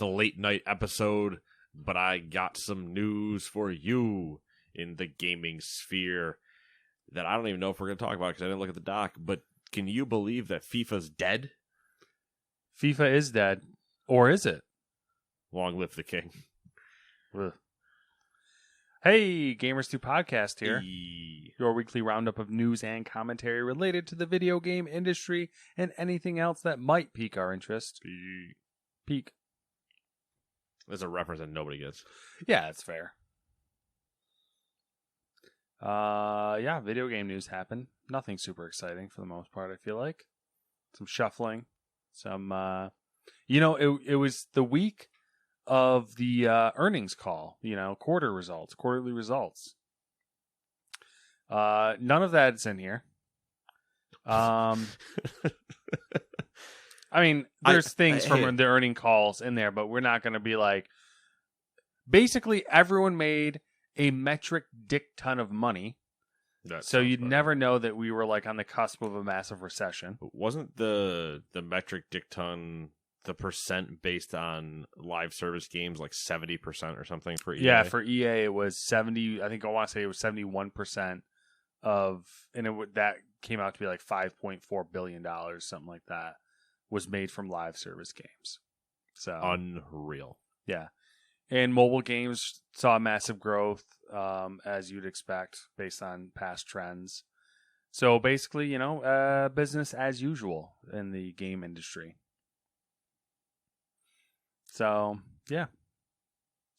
a late night episode, but I got some news for you in the gaming sphere that I don't even know if we're going to talk about because I didn't look at the doc, but can you believe that FIFA's dead? FIFA is dead. Or is it? Long live the king. Ugh. Hey, Gamers 2 Podcast here. Your weekly roundup of news and commentary related to the video game industry and anything else that might pique our interest. Peak. There's a reference that nobody gets. Yeah, it's fair. Yeah, video game news happened. Nothing super exciting for the most part, I feel like. Some shuffling. Some, it was the week of the earnings call, quarterly results. None of that's in here. I mean, there's things from the earning calls in there, but we're not going to be like, basically everyone made a metric dick ton of money. So you'd never know that we were like on the cusp of a massive recession. Wasn't the metric dick ton the percent based on live service games like 70% or something for EA? Yeah, for EA it was 70. I think I want to say it was 71% of, and that came out to be like $5.4 billion, something like that, was made from live service games. So unreal. Yeah. And mobile games saw massive growth, as you'd expect, based on past trends. So basically, business as usual in the game industry. So, yeah.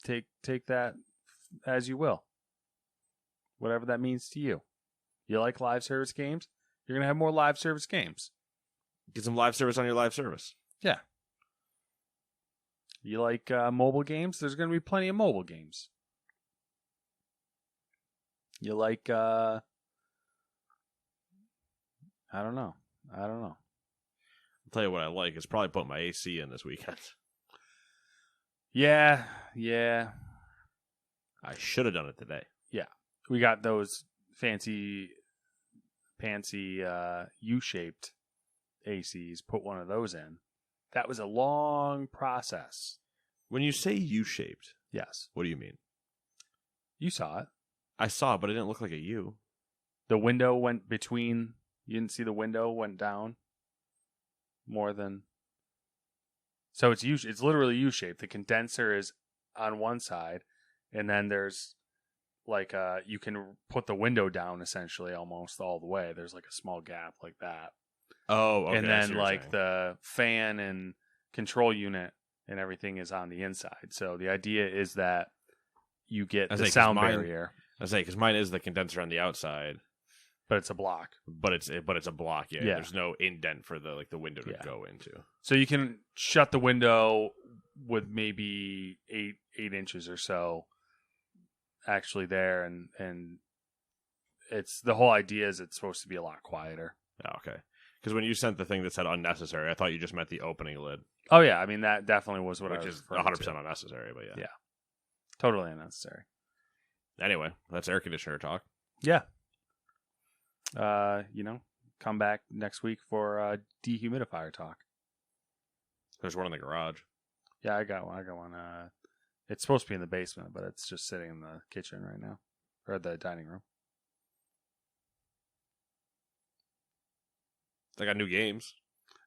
Take that as you will. Whatever that means to you. You like live service games? You're going to have more live service games. Get some live service on your live service. Yeah. You like mobile games? There's going to be plenty of mobile games. You like, I don't know. I'll tell you what I like is probably put my AC in this weekend. Yeah. I should have done it today. Yeah. We got those fancy U-shaped ACs. Put one of those in. That was a long process. When you say U-shaped, yes. What do you mean? You saw it. I saw it, but it didn't look like a U. The window went between. You didn't see the window went down more than. So it's U. It's literally U-shaped. The condenser is on one side, and then there's like you can put the window down essentially almost all the way. There's like a small gap like that. Oh, okay. And then like the fan and control unit and everything is on the inside. So the idea is that you get the sound barrier. I say because mine is the condenser on the outside, but it's a block. But it's a block. Yeah. There's no indent for the window to go into. So you can shut the window with maybe 8 inches or so actually there, and it's the whole idea is it's supposed to be a lot quieter. Oh, okay. Because when you sent the thing that said unnecessary, I thought you just meant the opening lid. Oh, yeah. I mean, that definitely was what Which I was is 100% unnecessary, but yeah. Yeah. Totally unnecessary. Anyway, that's air conditioner talk. Yeah. Come back next week for dehumidifier talk. There's one in the garage. Yeah, I got one. It's supposed to be in the basement, but it's just sitting in the kitchen right now. Or the dining room. They got new games.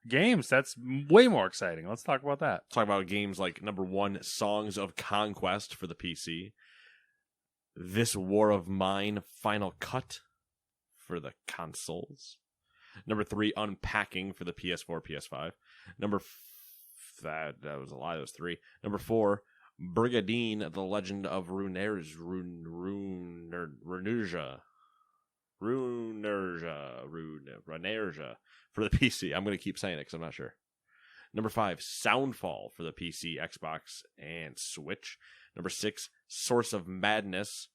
That's way more exciting. Let's talk about that. Talk about games like number 1, Songs of Conquest for the PC. This War of Mine Final Cut for the consoles. Number 3, Unpacking for the PS4, PS5. That was a lie. That was 3. Number 4, Brigadine: The Legend of Runerja for the PC. I'm going to keep saying it because I'm not sure. Number 5, Soundfall for the PC, Xbox, and Switch. Number 6, Source of Madness.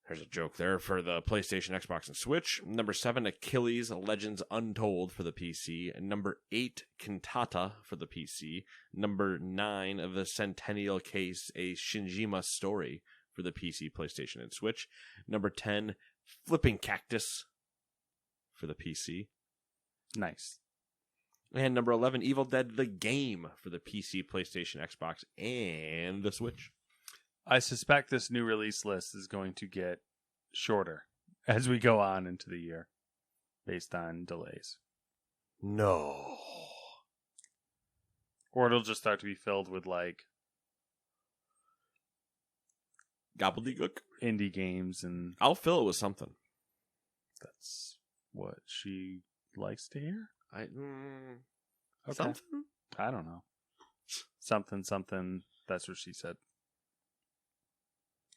There's a joke there for the PlayStation, Xbox, and Switch. Number 7, Achilles Legends Untold for the PC. Number 8, Cantata for the PC. Number 9, The Centennial Case, a Shinjima Story for the PC, PlayStation, and Switch. Number 10, Flipping Cactus for the PC. Nice. And number 11, Evil Dead the game for the PC, PlayStation, Xbox, and the Switch. I suspect this new release list is going to get shorter as we go on into the year based on delays. No. Or it'll just start to be filled with like Gobbledygook. indie games, and I'll fill it with something. that's what she likes to hear. Okay. Something? I don't know. Something. That's what she said.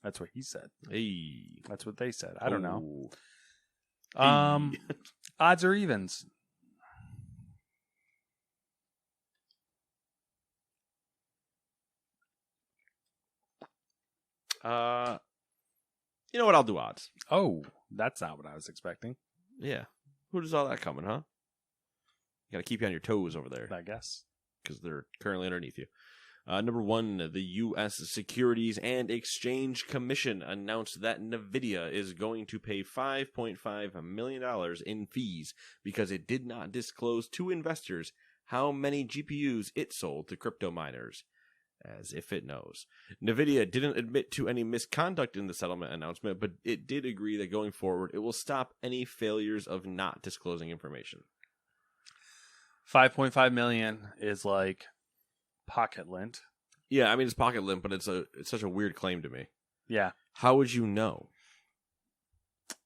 That's what he said. Hey. That's what they said. I don't know. Hey. Odds or evens? You know what? I'll do odds. Oh, that's not what I was expecting. Yeah. Who does all that coming, huh? Got to keep you on your toes over there I guess. because they're currently underneath you. Number 1, the U.S. Securities and Exchange Commission announced that NVIDIA is going to pay $5.5 million in fees because it did not disclose to investors how many GPUs it sold to crypto miners, as if it knows. NVIDIA didn't admit to any misconduct in the settlement announcement, but it did agree that going forward it will stop any failures of not disclosing information. 5.5 million is like pocket lint. Yeah, I mean it's pocket lint, but it's such a weird claim to me. Yeah. How would you know?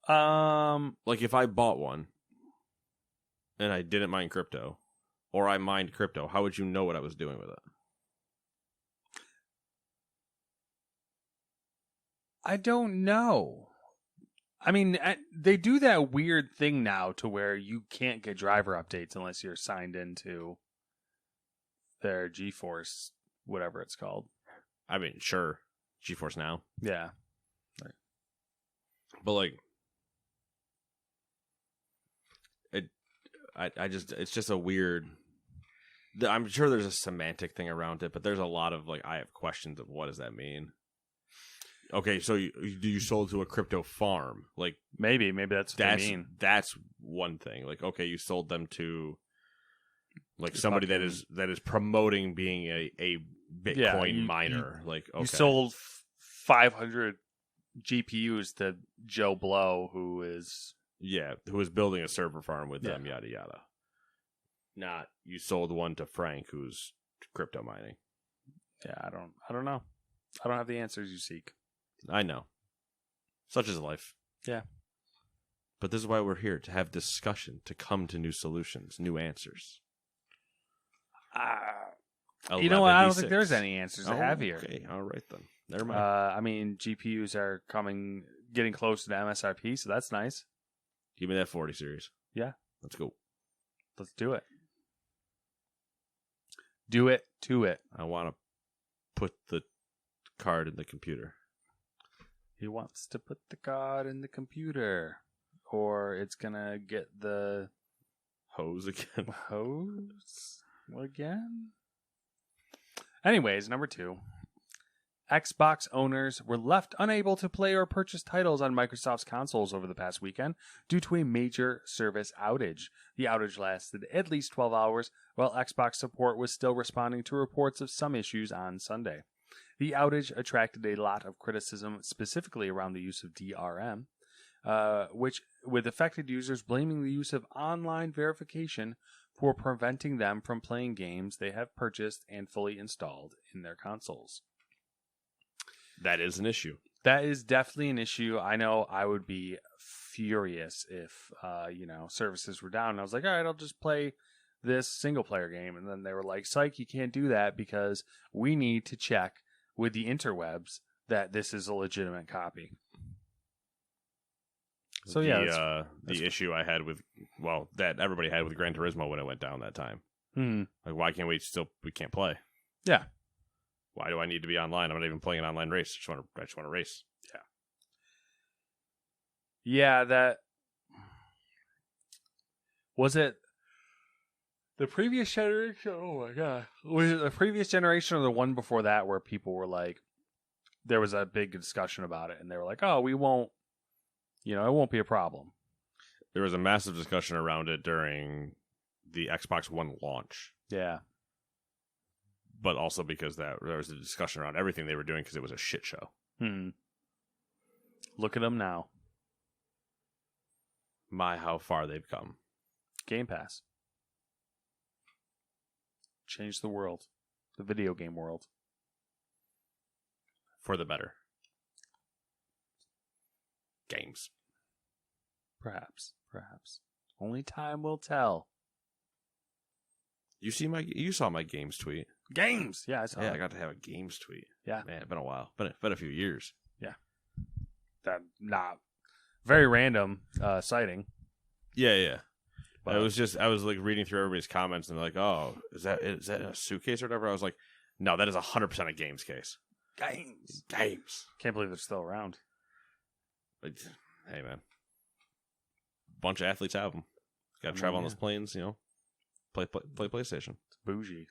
Like if I bought one and I didn't mine crypto, or I mined crypto, how would you know what I was doing with it? I don't know. I mean, they do that weird thing now to where you can't get driver updates unless you're signed into their GeForce, whatever it's called. I mean, sure, GeForce Now, Yeah. but like, it's just a weird. I'm sure there's a semantic thing around it, but there's a lot of like I have questions of what does that mean. Okay, so you sold to a crypto farm, like Maybe that's what they mean. That's one thing. Like, okay, you sold them to like somebody that is promoting being a Bitcoin miner. Like, okay, you sold 500 GPUs to Joe Blow, who is building a server farm with them, yada yada. Not you sold one to Frank, who's crypto mining. Yeah, I don't know. I don't have the answers you seek. I know. Such is life. Yeah. But this is why we're here, to have discussion, to come to new solutions, new answers. You know what? I don't think there's any answers to have here. Okay, all right then. Never mind. I mean, GPUs are getting close to the MSRP, so that's nice. Give me that 40 series. Yeah. Let's go. Let's do it. Do it to it. I want to put the card in the computer. He wants to put the card in the computer, or it's gonna get the hose again. Hose again? Anyways, number 2. Xbox owners were left unable to play or purchase titles on Microsoft's consoles over the past weekend due to a major service outage. The outage lasted at least 12 hours, while Xbox support was still responding to reports of some issues on Sunday. The outage attracted a lot of criticism, specifically around the use of DRM, which with affected users blaming the use of online verification for preventing them from playing games they have purchased and fully installed in their consoles. That is an issue. That is definitely an issue. I know I would be furious if, services were down. And I was like, all right, I'll just play this single player game. And then they were like, psych, you can't do that because we need to check with the interwebs that this is a legitimate copy. So yeah, the issue I had that everybody had with Gran Turismo when it went down that time. Like, why can't we can't play? Yeah. Why do I need to be online? I'm not even playing an online race. I just want to race. Yeah. Yeah, that was it. The previous generation, oh my god. Was it the previous generation or the one before that where people were like, there was a big discussion about it and they were like, oh, we won't, it won't be a problem. There was a massive discussion around it during the Xbox One launch. Yeah. But also because there was a discussion around everything they were doing because it was a shit show. Look at them now. My, how far they've come. Game Pass. Changed the world. The video game world. For the better. Games. Perhaps. Only time will tell. You saw my games tweet. Games! Yeah, I saw Yeah, it. I got to have a games tweet. Yeah. Man, it's been a while. Been a few years. Yeah. That not very random sighting. Yeah. But I was like reading through everybody's comments and they're like, oh, is that a suitcase or whatever? I was like, no, that is 100% a games case. Games. Can't believe they're still around. But, hey, man. Bunch of athletes have them. Got to travel on those planes, play PlayStation. It's bougie.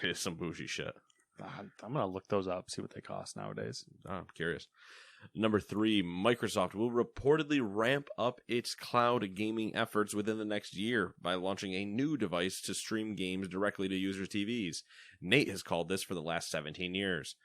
It is some bougie shit. I'm going to look those up, see what they cost nowadays. Oh, I'm curious. Number 3, Microsoft will reportedly ramp up its cloud gaming efforts within the next year by launching a new device to stream games directly to users' TVs. Nate has called this for the last 17 years.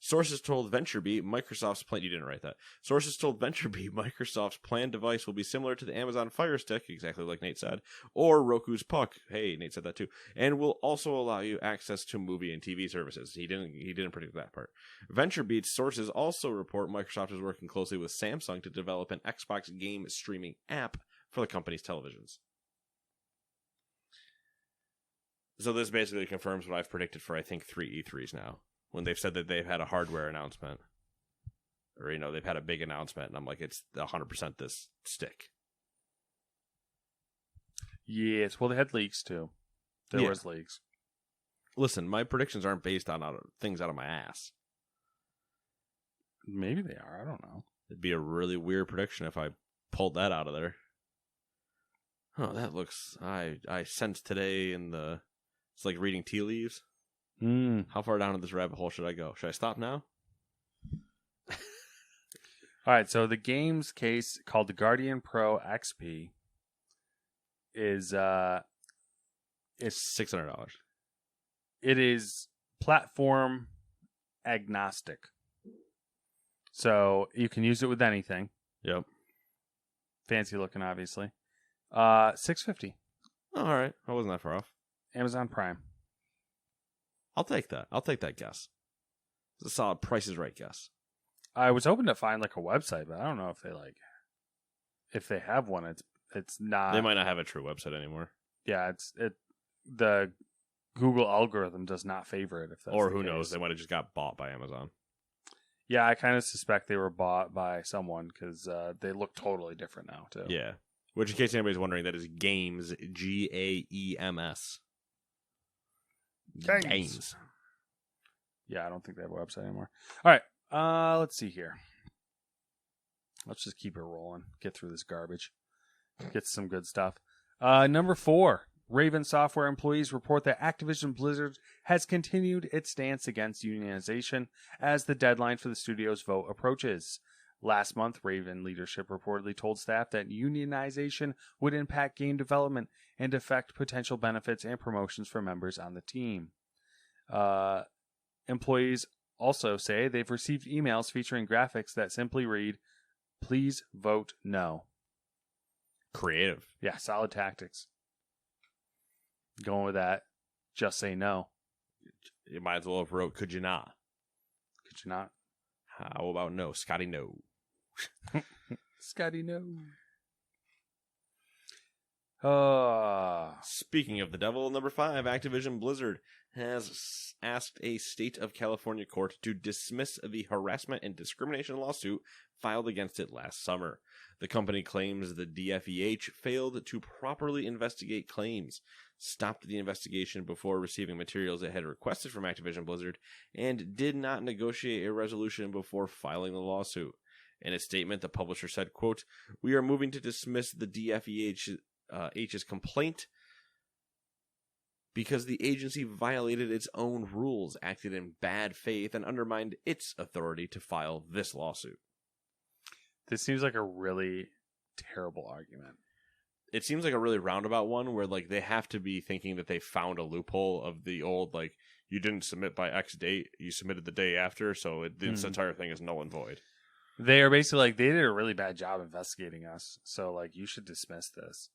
Sources told VentureBeat Microsoft's plan. You didn't write that. Sources told VentureBeat Microsoft's planned device will be similar to the Amazon Fire Stick, exactly like Nate said, or Roku's Puck. Hey, Nate said that too, and will also allow you access to movie and TV services. He didn't predict that part. VentureBeat's sources also report Microsoft is working closely with Samsung to develop an Xbox game streaming app for the company's televisions. So this basically confirms what I've predicted for, I think, 3 E3s now. When they've said that they've had a hardware announcement. Or, they've had a big announcement. And I'm like, it's 100% this stick. Yes. Well, they had leaks, too. There was leaks. Listen, my predictions aren't based on things out of my ass. Maybe they are. I don't know. It'd be a really weird prediction if I pulled that out of there. Oh, that looks... I sensed today in the... It's like reading tea leaves. How far down in this rabbit hole should I go? Should I stop now? All right, so the games case called the Guardian Pro XP is $600. It is platform agnostic. So you can use it with anything. Yep. Fancy looking, obviously. $650. Oh, all right. I wasn't that far off. Amazon Prime. I'll take that. I'll take that guess. It's a solid Price is Right guess. I was hoping to find like a website, but I don't know if they have one. It's not. They might not have a true website anymore. Yeah, the Google algorithm does not favor it. If that's or the who case. knows, they might have just got bought by Amazon. Yeah, I kind of suspect they were bought by someone because they look totally different now too. Yeah, which in case anybody's wondering, that is Games, Gaems. Games. Yeah, I don't think they have a website anymore. All right, let's see here. Let's just keep it rolling. Get through this garbage. Get some good stuff. Number 4. Raven Software employees report that Activision Blizzard has continued its stance against unionization as the deadline for the studio's vote approaches. Last month, Raven leadership reportedly told staff that unionization would impact game development and affect potential benefits and promotions for members on the team. Employees also say they've received emails featuring graphics that simply read, "Please vote no." Creative. Yeah, solid tactics. Going with that, just say no. You might as well have wrote, could you not? Could you not? How about no? Scotty, no. Scotty, no. Speaking of the devil, number 5, Activision Blizzard has asked a state of California court to dismiss the harassment and discrimination lawsuit filed against it last summer. The company claims the DFEH failed to properly investigate claims, stopped the investigation before receiving materials it had requested from Activision Blizzard, and did not negotiate a resolution before filing the lawsuit. In a statement, the publisher said, quote, "We are moving to dismiss the DFEH's complaint because the agency violated its own rules, acted in bad faith, and undermined its authority to file this lawsuit." This seems like a really terrible argument. it seems like a really roundabout one where like they have to be thinking that they found a loophole of the old like you didn't submit by X date, you submitted the day after, so this entire thing is null and void. They are basically like, they did a really bad job investigating us, so like you should dismiss this.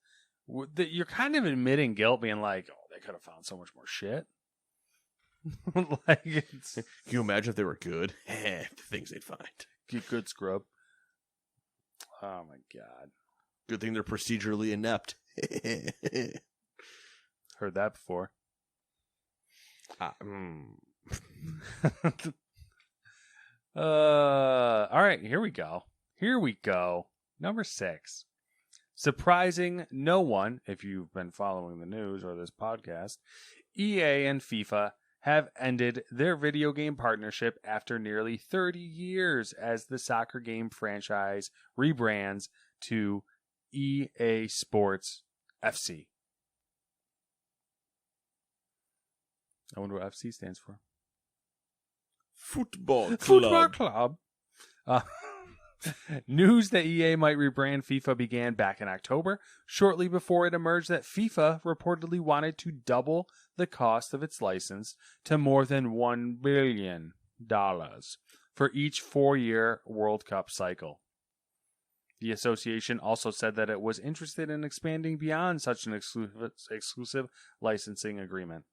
You're kind of admitting guilt, being like, oh, they could have found so much more shit. Like, Can you imagine if they were good? The things they'd find. Get good, scrub. Oh my god. Good thing they're procedurally inept. Heard that before. All right, here we go. Number 6. Surprising no one, if you've been following the news or this podcast, EA and FIFA have ended their video game partnership after nearly 30 years as the soccer game franchise rebrands to EA Sports FC. I wonder what FC stands for. Football Club. News that EA might rebrand FIFA began back in October, shortly before it emerged that FIFA reportedly wanted to double the cost of its license to more than $1 billion for each 4-year World Cup cycle. The association also said that it was interested in expanding beyond such an exclusive licensing agreement.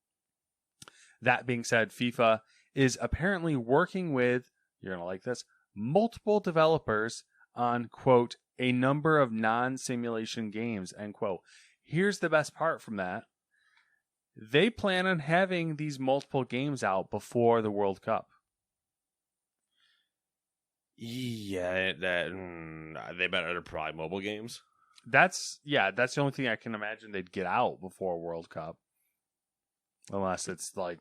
That being said, FIFA is apparently working with, you're going to like this, multiple developers on, quote, a number of non-simulation games, end quote. Here's the best part from that. They plan on having these multiple games out before the World Cup. Yeah, they better probably mobile games. That's the only thing I can imagine they'd get out before World Cup. Unless it's like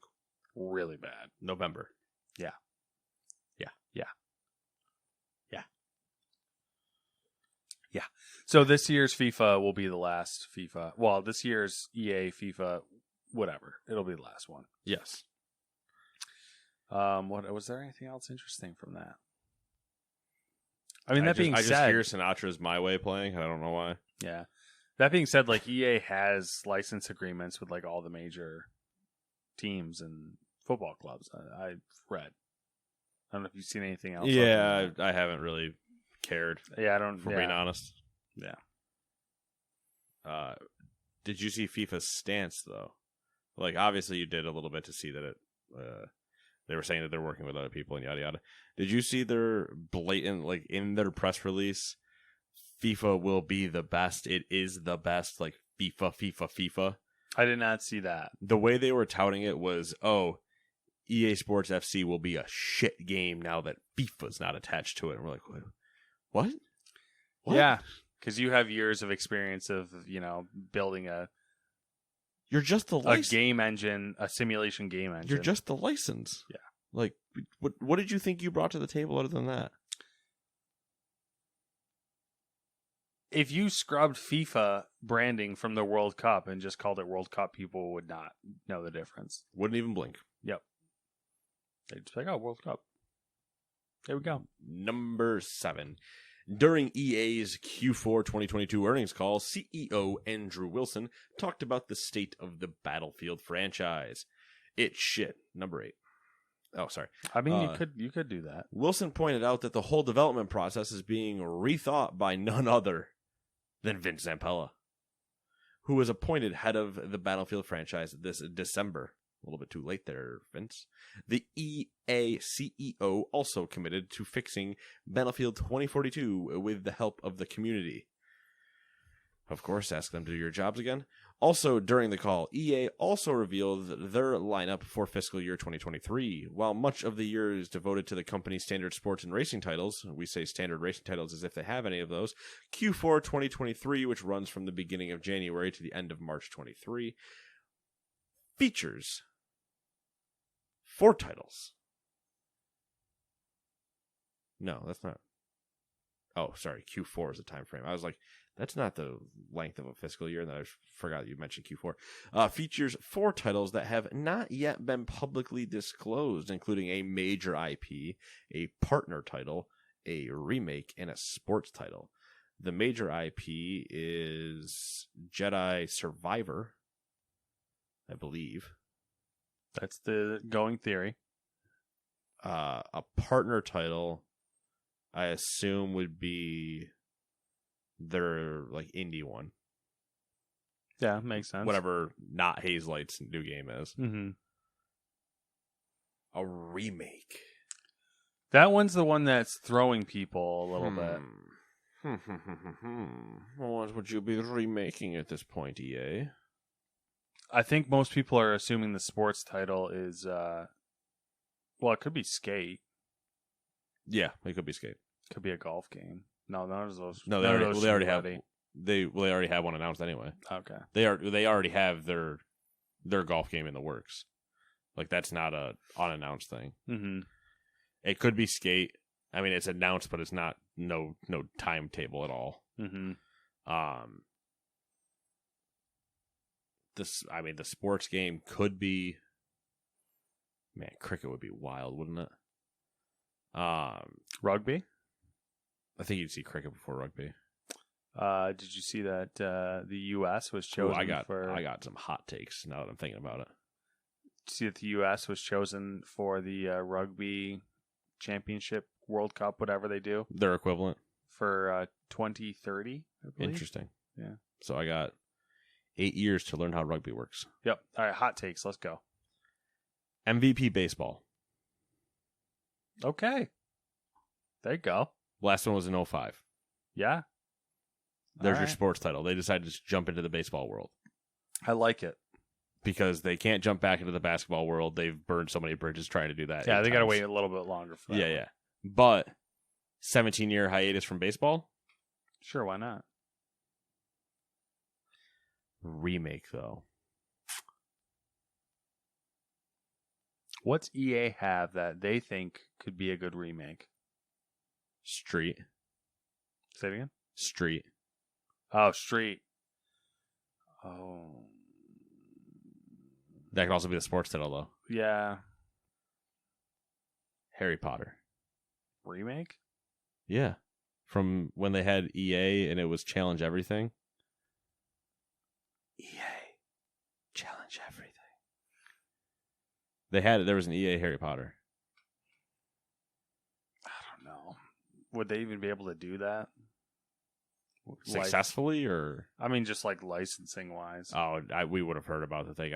really bad. November. Yeah. So this year's FIFA will be the last FIFA. Well, this year's EA FIFA, whatever. It'll be the last one. Yes. What was there anything else interesting from that? I mean, I just hear Sinatra's My Way playing. I don't know why. Yeah. That being said, like EA has license agreements with like all the major teams and football clubs. I've read. I don't know if you've seen anything else. Yeah, I haven't really cared. Yeah, I don't. For being honest. Yeah. Did you see FIFA's stance though? Like, obviously, you did a little bit to see that it. They were saying that they're working with other people and yada yada. Did you see their blatant, like in their press release? FIFA will be the best. It is the best. Like FIFA. I did not see that. The way they were touting it was, oh, EA Sports FC will be a shit game now that FIFA's not attached to it. And we're like, what? Yeah, because you have years of experience of, building You're just the license. A game engine, a simulation game engine. You're just the license. Yeah. Like, what did you think you brought to the table other than that? If you scrubbed FIFA branding from the World Cup and just called it World Cup, people would not know the difference. Wouldn't even blink. Yep. They'd just be like, oh, World Cup. There we go. Number 7. During EA's Q4 2022 earnings call, CEO Andrew Wilson talked about the state of the Battlefield franchise. It's shit. Number 8. Oh, sorry. I mean, you could do that. Wilson pointed out that the whole development process is being rethought by none other than Vince Zampella, who was appointed head of the Battlefield franchise this December. A little bit too late there, Vince. The EA CEO also committed to fixing Battlefield 2042 with the help of the community. Of course, ask them to do your jobs again. Also, during the call, EA also revealed their lineup for fiscal year 2023. While much of the year is devoted to the company's standard sports and racing titles, we say standard racing titles as if they have any of those, Q4 2023, which runs from the beginning of January to the end of March 23, features 4 titles. No, that's not. Oh, sorry. Q4 is the time frame. I was like, that's not the length of a fiscal year. And then I forgot you mentioned Q4. Features 4 titles that have not yet been publicly disclosed, including a major IP, a partner title, a remake, and a sports title. The major IP is Jedi Survivor, I believe. That's the going theory. A partner title, I assume, would be their like indie one. Yeah, makes sense. Whatever not Hazelight's new game is. Mm-hmm. A remake. That one's the one that's throwing people a little bit. What would you be remaking at this point, EA? I think most people are assuming the sports title is, well, it could be Skate. Yeah, it could be Skate. Could be a golf game. No, none of those. No, they already have. They already have one announced anyway. Okay. They already have their golf game in the works. Like that's not a unannounced thing. Mm-hmm. It could be Skate. I mean, it's announced, but it's not no timetable at all. Mm-hmm. The sports game could be. Man, cricket would be wild, wouldn't it? Rugby. I think you'd see cricket before rugby. Did you see that the U.S. was chosen? I got some hot takes now that I'm thinking about it. See that the U.S. was chosen for the rugby championship, World Cup, whatever they do. Their equivalent For 2030, I believe. Interesting. Yeah. So I got 8 years to learn how rugby works. Yep. All right, hot takes. Let's go. MVP baseball. Okay. There you go. Last one was in 2005. Yeah. There's All your right. sports title. They decided to just jump into the baseball world I like it. because they can't jump back into the basketball world. They've burned so many bridges trying to do that. Yeah, 8 they got to times. wait a little bit longer for that. Yeah, yeah. But 17-year hiatus from baseball? Sure, why not? Remake, though. What's EA have that they think could be a good remake? Street. Say it again? Street. Oh, Street. Oh. That could also be the sports title, though. Yeah. Harry Potter. Remake? Yeah. From when they had EA and it was Challenge Everything. EA. Challenge Everything. There was an EA Harry Potter. I don't know. Would they even be able to do that? Successfully, or I mean, just like licensing wise. we would have heard about that they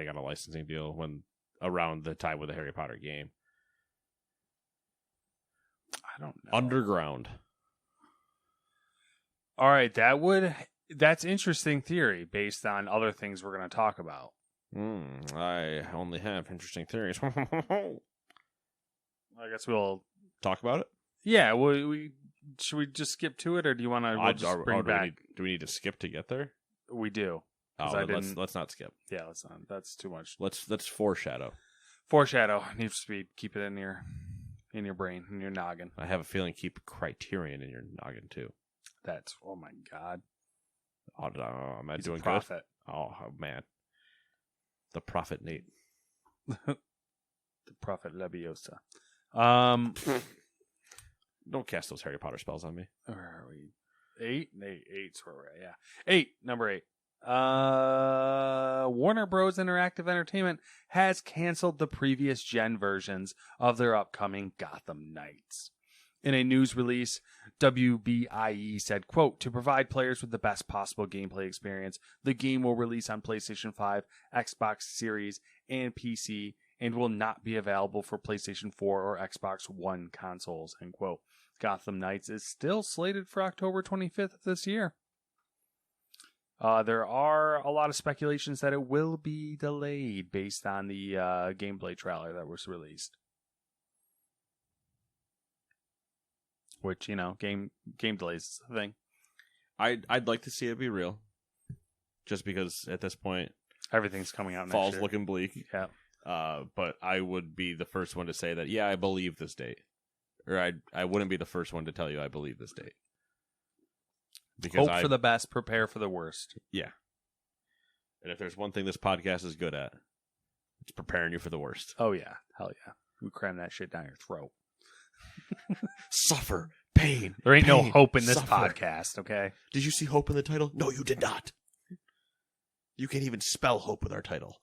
got a licensing deal when around the time with the Harry Potter game. I don't know. Underground. All right, that's interesting theory based on other things we're going to talk about. I only have interesting theories. I guess we'll Talk about it. Yeah, we should we just skip to it, or do you want to bring back? Do we need to skip to get there? We do. 'Cause Oh, let's not skip. Yeah, let's not. That's too much. Let's foreshadow. Foreshadow needs to be keep it in your brain, in your noggin. I have a feeling keep Criterion in your noggin too. That's oh my god. Am I He's doing a prophet. good? Oh man, the prophet Nate. The prophet Leviosa. Don't cast those Harry Potter spells on me. Where are we? 8? 8's where we're at, yeah. 8, number 8. Warner Bros. Interactive Entertainment has canceled the previous gen versions of their upcoming Gotham Knights. In a news release, WBIE said, quote, to provide players with the best possible gameplay experience, the game will release on PlayStation 5, Xbox Series, and PC, and will not be available for PlayStation 4 or Xbox One consoles, end quote. Gotham Knights is still slated for October 25th of this year. There are a lot of speculations that it will be delayed based on the gameplay trailer that was released. Which, game delays is the thing. I'd like to see it be real. Just because at this point Everything's coming out next fall's year. looking bleak. Yeah. But I would be the first one to say that, yeah, I believe this date. Or I wouldn't be the first one to tell you I believe this date. Because Hope for the best, prepare for the worst. Yeah. And if there's one thing this podcast is good at, it's preparing you for the worst. Oh, yeah. Hell yeah. We cram that shit down your throat. Suffer pain. There ain't no pain, hope in this suffer. podcast, okay? Did you see hope in the title? No, you did not. You can't even spell hope with our title.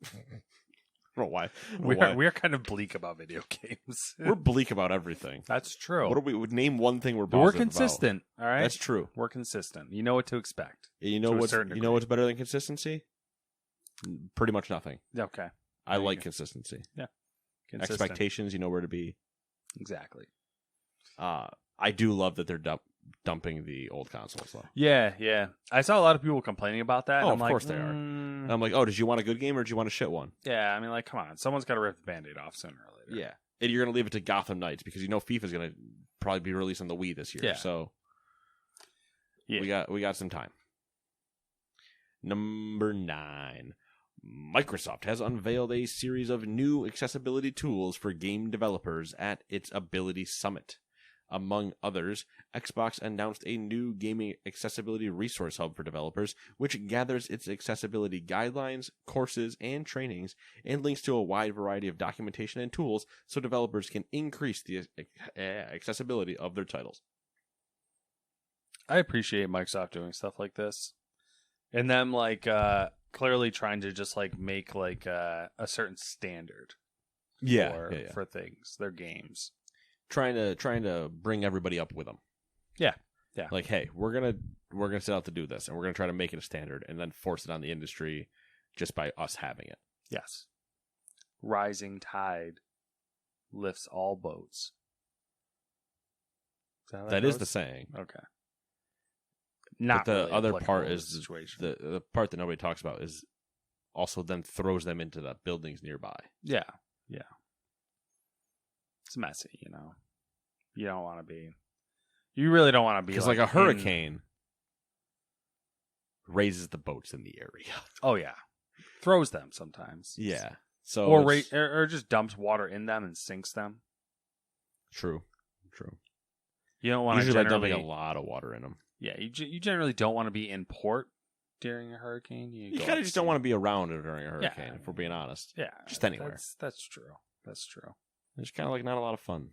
I don't know why. We're kind of bleak about video games. We're bleak about everything. That's true. What do we would name one thing we're But positive we're consistent, all right? That's true. We're consistent. You know what to expect. You know to a what's certain you know degree. what's better than consistency? Pretty much nothing. Okay. I There you like go. consistency. Consistent. Expectations, you know where to be. Exactly. I do love that they're dumping the old consoles though. Yeah. I saw a lot of people complaining about that. Oh, and I'm of course like, they are. And I'm like, oh, did you want a good game or did you want a shit one? Yeah, I mean, like, come on. Someone's got to rip the Band-Aid off sooner or later. Yeah. And you're gonna leave it to Gotham Knights because you know FIFA's gonna probably be released on the Wii this year. Yeah. So Yeah. we got some time. Number 9. Microsoft has unveiled a series of new accessibility tools for game developers at its Ability Summit. Among others, Xbox announced a new gaming accessibility resource hub for developers, which gathers its accessibility guidelines, courses, and trainings, and links to a wide variety of documentation and tools so developers can increase the accessibility of their titles. I appreciate Microsoft doing stuff like this. And them, like, clearly trying to just, like, make, like, a certain standard for things, their games. Trying to bring everybody up with them. Yeah. Like, hey, we're gonna set out to do this, and we're gonna try to make it a standard, and then force it on the industry just by us having it. Yes. Rising tide lifts all boats. Is that how That goes? is the saying. Okay. Not but the really other applicable part to is the situation. the part that nobody talks about is also then throws them into the buildings nearby. Yeah. It's messy, you know. You don't want to be. You really don't want to be Because like a hurricane raises the boats in the area. Oh yeah, throws them sometimes. Yeah. So or just dumps water in them and sinks them. True. You don't want to Usually by generally dumping a lot of water in them. Yeah, you generally don't want to be in port during a hurricane. You kind of just don't want to be around it during a hurricane, if we're being honest. Yeah, just anywhere. That's true. It's kind of like not a lot of fun.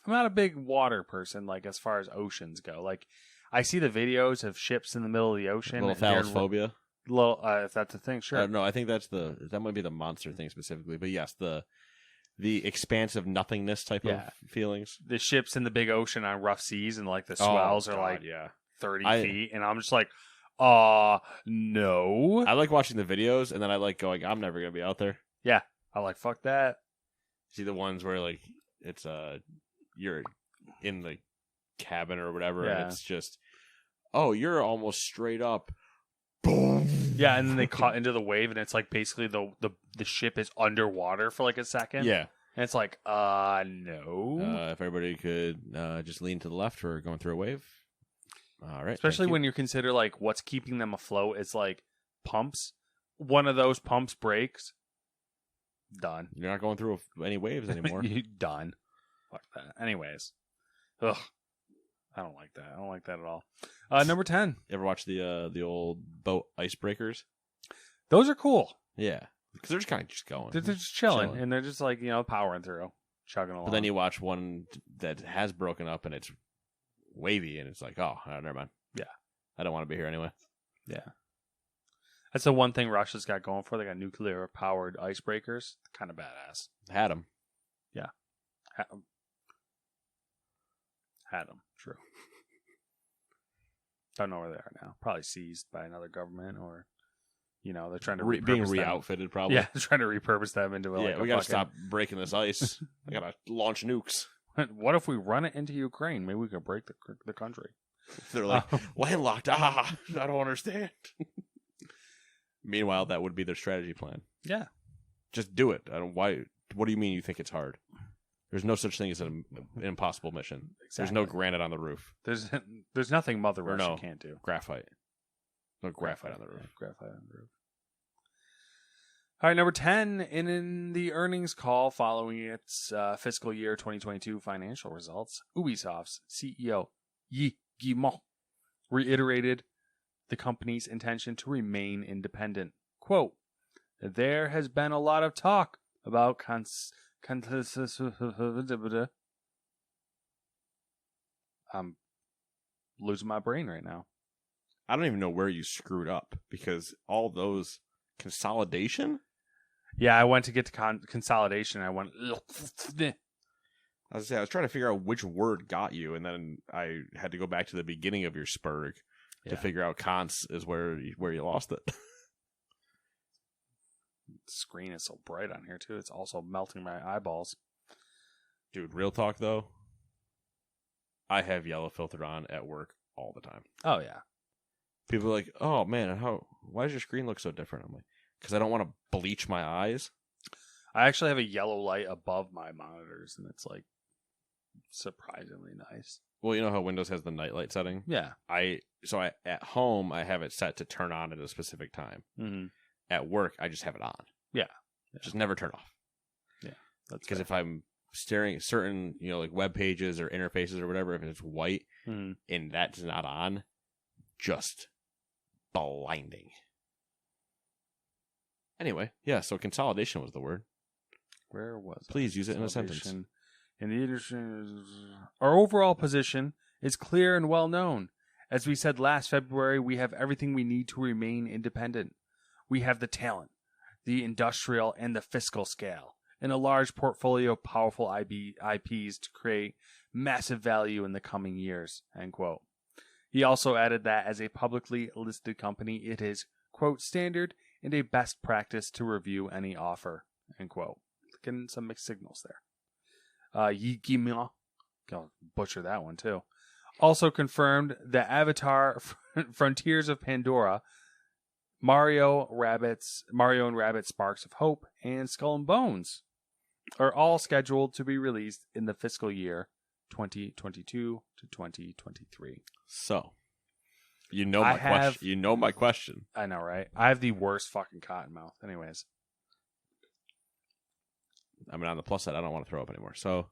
I'm not a big water person, like as far as oceans go. Like I see the videos of ships in the middle of the ocean. Little thalassophobia. If that's a thing, sure. No, I think that might be the monster thing specifically. But yes, the expansive nothingness type of feelings. The ships in the big ocean on rough seas and like the swells are like 30 feet, and I'm just like, no. I like watching the videos, and then I like going, I'm never gonna be out there. Yeah, I like fuck that. See the ones where like it's you're in the cabin or whatever, and it's just you're almost straight up. Boom. Yeah, and then they caught into the wave, and it's like basically the ship is underwater for like a second. Yeah, and it's like no. If everybody could just lean to the left for going through a wave. All right. Especially when you consider like what's keeping them afloat is like pumps. One of those pumps breaks. Done. You're not going through any waves anymore. You're done. Fuck that. Anyways. Ugh. I don't like that. I don't like that at all. Number 10. You ever watch the old boat icebreakers? Those are cool. Yeah. Because they're just kind of just going. They're just chilling. And they're just like, powering through. Chugging along. But then you watch one that has broken up and it's wavy and it's like, oh, never mind. Yeah. I don't want to be here anyway. Yeah. That's the one thing Russia's got going for. They got nuclear-powered icebreakers. Kind of badass. Had them. Yeah. Had them. True. Don't know where they are now. Probably seized by another government or, they're trying to being re-outfitted probably. Yeah, they're trying to repurpose them into we got to stop breaking this ice. We got to launch nukes. What if we run it into Ukraine? Maybe we could break the country. They're like, landlocked. I don't understand. Meanwhile, that would be their strategy plan. Yeah. Just do it. Why? What do you mean you think it's hard? There's no such thing as an impossible mission. Exactly. There's no granite on the roof. There's nothing Mother Russia can't do. Graphite. No graphite on the roof. Graphite on the roof. All right, number 10, in the earnings call following its fiscal year 2022 financial results, Ubisoft's CEO, Yi Guillemot, reiterated the company's intention to remain independent. Quote, there has been a lot of talk about I'm losing my brain right now. I don't even know where you screwed up because all those consolidation. Yeah, I went to get to consolidation. I went. I was trying to figure out which word got you, and then I had to go back to the beginning of your spurg to figure out cons is where you lost it. The screen is so bright on here too. It's also melting my eyeballs. Dude, real talk though, I have yellow filter on at work all the time. Oh yeah. People are like, "Oh man, why does your screen look so different?" I'm like, "Because I don't want to bleach my eyes." I actually have a yellow light above my monitors, and it's like surprisingly nice. Well, you know how Windows has the nightlight setting? Yeah. At home I have it set to turn on at a specific time. Mm-hmm. At work, I just have it on. Yeah. Just never turn off. Yeah. That's because if I'm staring at certain, like web pages or interfaces or whatever, if it's white and that's not on, just blinding. Anyway, yeah, so consolidation was the word. Where was Please use it in a sentence. In the industry, our overall position is clear and well known. As we said last February, we have everything we need to remain independent. We have the talent, the industrial, and the fiscal scale, and a large portfolio of powerful IPs to create massive value in the coming years, end quote. He also added that as a publicly listed company, it is, quote, standard and a best practice to review any offer, end quote. Getting some mixed signals there. Yikimia, I'll butcher that one too, also confirmed that Avatar Frontiers of Pandora, Mario and Rabbids Sparks of Hope, and Skull and Bones are all scheduled to be released in the fiscal year 2022 to 2023. So, my question. I know, right? I have the worst fucking cotton mouth. Anyways. I mean, on the plus side, I don't want to throw up anymore. So,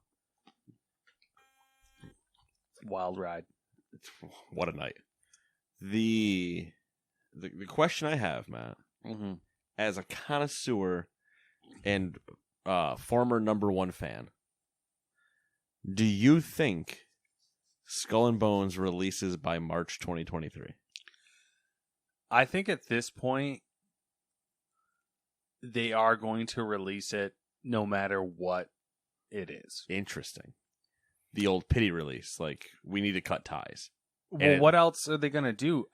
wild ride. What a night. The question I have, Matt, as a connoisseur and former number one fan, do you think Skull and Bones releases by March 2023? I think at this point, they are going to release it no matter what it is. Interesting. The old pity release, like, we need to cut ties. Well, what else are they going to do?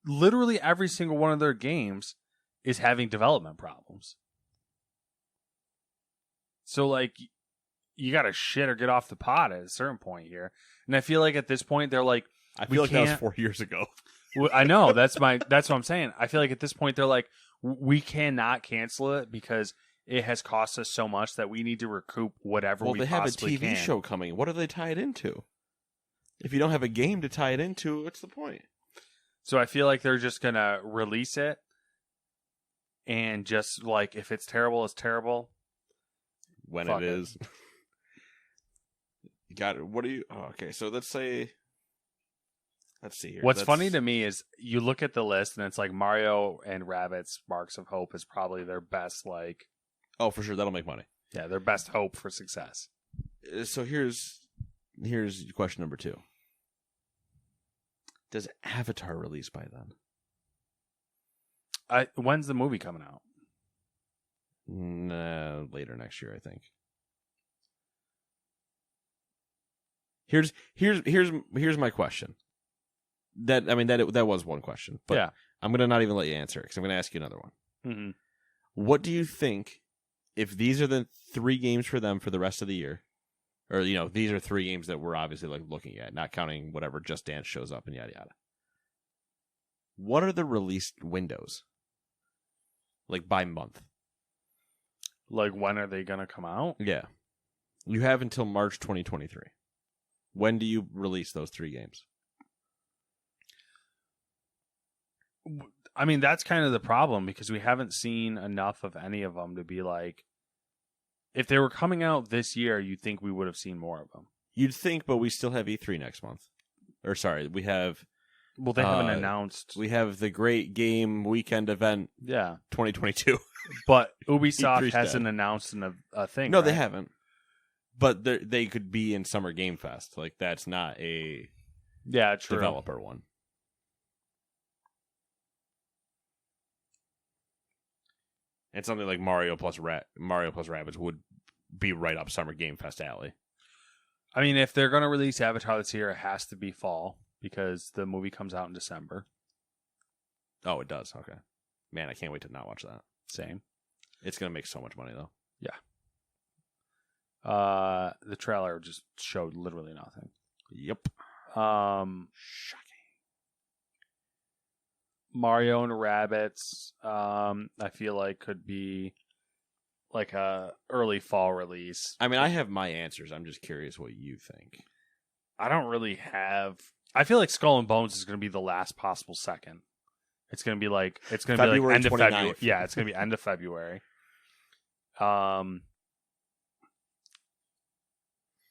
Literally every single one of their games is having development problems. So, like, you got to shit or get off the pot at a certain point here. And I feel like at this point, they're like... I feel like that was 4 years ago. I know. That's what I'm saying. I feel like at this point, they're like, we cannot cancel it because it has cost us so much that we need to recoup whatever we possibly can. They have a TV show coming. What do they tie it into? If you don't have a game to tie it into, what's the point? So I feel like they're just going to release it. And just, like, if it's terrible, it's terrible. When it is. You got it. What do you... Oh, okay, so let's see here. What's funny to me is you look at the list and it's like Mario and Rabbids Sparks of Hope is probably their best, like... Oh, for sure. That'll make money. Yeah, their best hope for success. So here's question number 2. Does Avatar release by then? When's the movie coming out? Later next year, I think. Here's my question. That was one question, but yeah. I'm gonna not even let you answer it because I'm gonna ask you another one. Mm-hmm. What do you think if these are the 3 games for them for the rest of the year, or these are 3 games that we're obviously like looking at, not counting whatever Just Dance shows up and yada yada. What are the release windows? Like by month. Like when are they gonna come out? Yeah, you have until March 2023. When do you release those 3 games? I mean, that's kind of the problem because we haven't seen enough of any of them to be like, if they were coming out this year, you'd think we would have seen more of them. You'd think, but we still have E3 next month. Or sorry, we have... Well, they haven't announced... We have the Great Game Weekend event 2022. But Ubisoft hasn't announced a thing, No, right? they haven't. But they could be in Summer Game Fest. Like, that's not a true. developer one. And something like Mario plus Rabbids would be right up Summer Game Fest alley. I mean, if they're going to release Avatar this year, it has to be fall because the movie comes out in December. Oh, it does? Okay. Man, I can't wait to not watch that. Same. It's going to make so much money, though. Yeah. The trailer just showed literally nothing. Yep. Shocking. Mario and Rabbids, I feel like could be like a early fall release. I mean, I have my answers. I'm just curious what you think. I don't really have. I feel like Skull and Bones is going to be the last possible second. It's going to be like end of February. Yeah, it's going to be end of February. And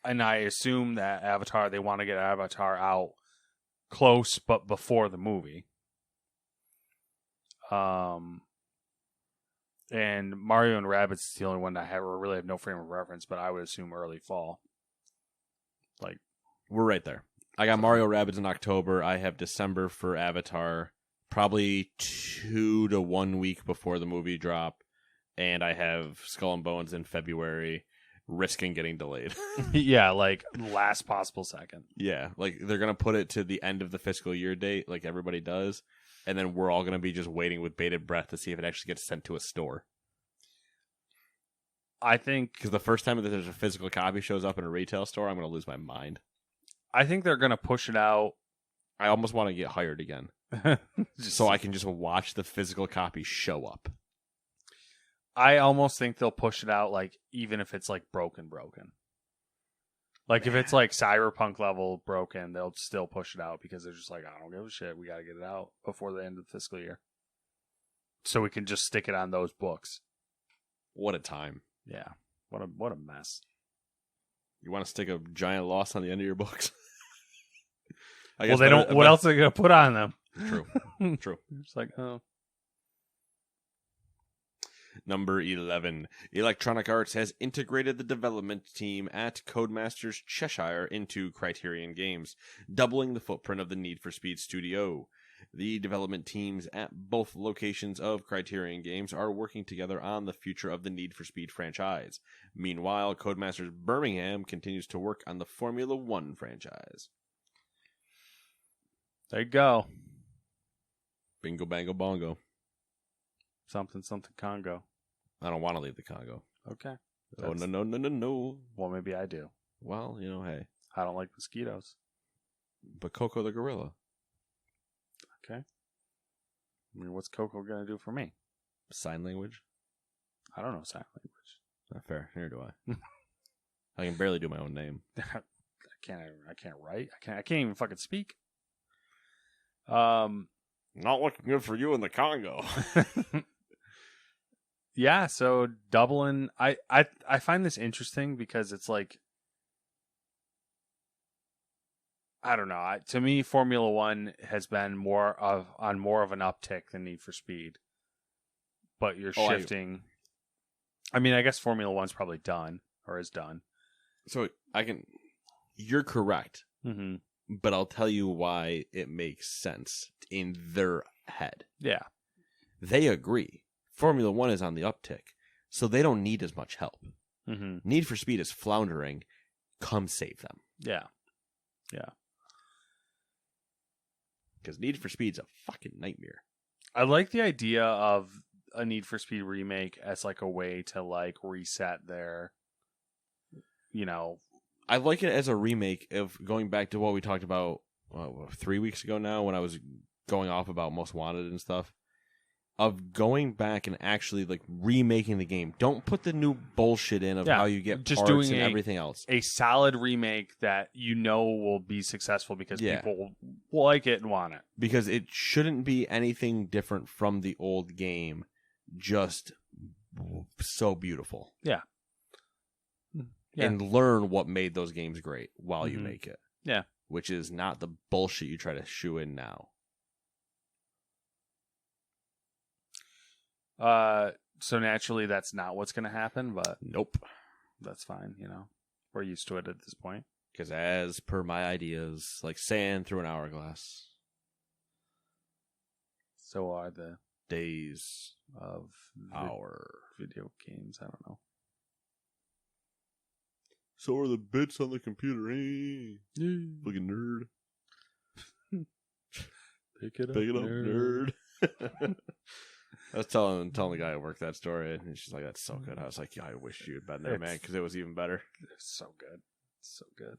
I assume that Avatar, they want to get Avatar out close, but before the movie. And Mario and Rabbids is the only one that I really have no frame of reference, but I would assume early fall. Like, we're right there. I got Mario Rabbids in October. I have December for Avatar, probably 2 to 1 week before the movie drop, and I have Skull and Bones in February, risking getting delayed. Yeah, like last possible second. Yeah, like they're gonna put it to the end of the fiscal year date, like everybody does. And then we're all going to be just waiting with bated breath to see if it actually gets sent to a store. I think... Because the first time that there's a physical copy shows up in a retail store, I'm going to lose my mind. I think they're going to push it out. I almost want to get hired again. So I can just watch the physical copy show up. I almost think they'll push it out, like, even if it's, like, broken. Like, if it's, like, Cyberpunk level broken, they'll still push it out because they're just like, I don't give a shit. We got to get it out before the end of the fiscal year. So we can just stick it on those books. What a time. Yeah. What a mess. You want to stick a giant loss on the end of your books? Well, they don't. What else are they going to put on them? True. It's like, oh. Number 11. Electronic Arts has integrated the development team at Codemasters Cheshire into Criterion Games, doubling the footprint of the Need for Speed studio. The development teams at both locations of Criterion Games are working together on the future of the Need for Speed franchise. Meanwhile, Codemasters Birmingham continues to work on the Formula One franchise. There you go. Bingo, bango, bongo. Something, Congo. I don't want to leave the Congo. Okay. Oh, no. Well, maybe I do. Well, hey. I don't like mosquitoes. But Coco the gorilla. Okay. I mean, what's Coco going to do for me? Sign language? I don't know sign language. Not fair. Neither do I. I can barely do my own name. I can't write. I can't even fucking speak. Not looking good for you in the Congo. Yeah, so doubling. I find this interesting because it's like, I don't know. To me, Formula One has been more of an uptick than Need for Speed. But you're shifting. I mean, I guess Formula One's probably done or is done. So you're correct. Mm-hmm. But I'll tell you why it makes sense in their head. Yeah. They agree. Formula One is on the uptick, so they don't need as much help. Mm-hmm. Need for Speed is floundering. Come save them. Yeah. Because Need for Speed's a fucking nightmare. I like the idea of a Need for Speed remake as like a way to like reset their, I like it as a remake of going back to what we talked about 3 weeks ago now when I was going off about Most Wanted and stuff. Of going back and actually like remaking the game. Don't put the new bullshit in of how you get just parts doing and everything else. A solid remake that will be successful because people will like it and want it. Because it shouldn't be anything different from the old game. Just so beautiful. Yeah. And learn what made those games great while you make it. Yeah. Which is not the bullshit you try to shoe in now. So naturally that's not what's going to happen, but nope. That's fine, We're used to it at this point. Because as per my ideas, like sand through an hourglass. So are the Days of our video games. I don't know. So are the bits on the computer. Hey, fucking nerd. Pick it up, nerd. I was telling the guy at work that story, and she's like, "That's so good." I was like, "Yeah, I wish you had been there, man, because it was even better." It's so good, so good.